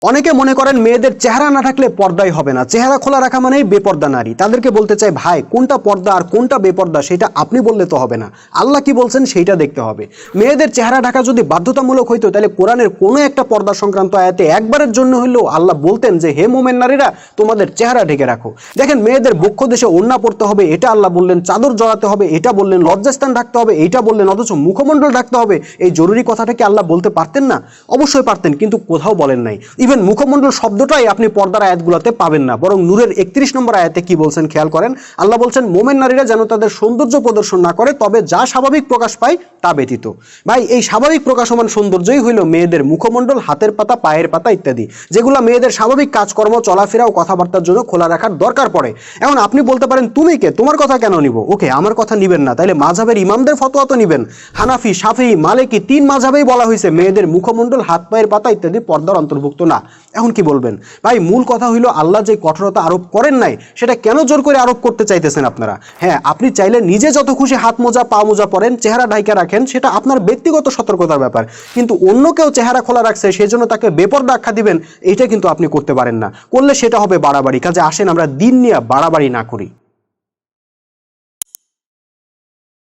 অনেকে মনে করেন মেয়েদের চেহারা না থাকলে পর্দাই হবে না, চেহারা খোলা রাখা মানেই বেপর্দা নারী। তাদেরকে বলতে চাই, ভাই কোনটা পর্দা আর কোনটা বেপর্দা সেটা আপনি বললে তো হবে না, আল্লাহ কি বলছেন সেইটা দেখতে হবে। মেয়েদের চেহারা ঢাকা যদি বাধ্যতামূলক হইতো তাহলে কোরআনের কোনো একটা পর্দা সংক্রান্ত আয়াতে একবারের জন্য হইলেও আল্লাহ বলতেন যে হে মোমেন নারীরা তোমাদের চেহারা ঢেকে রাখো। দেখেন, মেয়েদের বক্ষ দেশে ওড়না পড়তে হবে এটা আল্লাহ বললেন, চাদর জড়াতে হবে এটা বললেন, লজ্জাস্থান ঢাকতে হবে এইটা বললেন, অথচ মুখমণ্ডল ঢাকতে হবে এই জরুরি কথাটা কি আল্লাহ বলতে পারতেন না? অবশ্যই পারতেন, কিন্তু কোথাও বলেন নাই। ইভেন মুখমণ্ডল শব্দটাই আপনি পর্দার আয়াতগুলোতে পাবেন না। বরং নূরের 31 নম্বর আয়াতে কি বলছেন খেয়াল করেন। আল্লাহ বলছেন মোমেন নারীরা যেন তাদের সৌন্দর্য প্রদর্শন না করে, তবে যা স্বাভাবিক প্রকাশ পায় তা ব্যতীত। ভাই, এই স্বাভাবিক প্রকাশমান সৌন্দর্যই হইল মেয়েদের মুখমণ্ডল, হাতের পাতা, পায়ের পাতা ইত্যাদি, যেগুলো মেয়েদের স্বাভাবিক কাজকর্ম, চলাফেরা ও কথাবার্তার জন্য খোলা রাখার দরকার পড়ে। এখন আপনি বলতে পারেন তুমি কে, তোমার কথা কেন নিব? ওকে, আমার কথা নিবেন না, তাইলে মাযহাবের ইমামদের ফতোয়া তো নিবেন। হানাফি, শাফিঈ, মালিকি 3 মাযহাবেই বলা হয়েছে মেয়েদের মুখমণ্ডল, হাত পায়ের পাতা ইত্যাদি পর্দার অন্তর্ভুক্ত না। এখন কি বলবেন? ভাই, মূল কথা হইল আল্লাহ যে কঠোরতা আরোপ করেন নাই সেটা কেন জোর করে আরোপ করতে চাইতেছেন আপনারা? হ্যাঁ, আপনি চাইলে নিজে যত খুশি হাত মোজা পা মোজা পরেন, চেহারা ঢাইকা রাখেন, সেটা আপনার ব্যক্তিগত সতর্কতার ব্যাপার। কিন্তু অন্য কেউ চেহারা খোলা রাখছে সেজন্য তাকে বেপরদা আখ্যা দিবেন, এটা কিন্তু আপনি করতে পারেন না। করলে সেটা হবে বাড়াবাড়ি। কাজে আসেন আমরা দিন নিয়ে বাড়াবাড়ি না করি।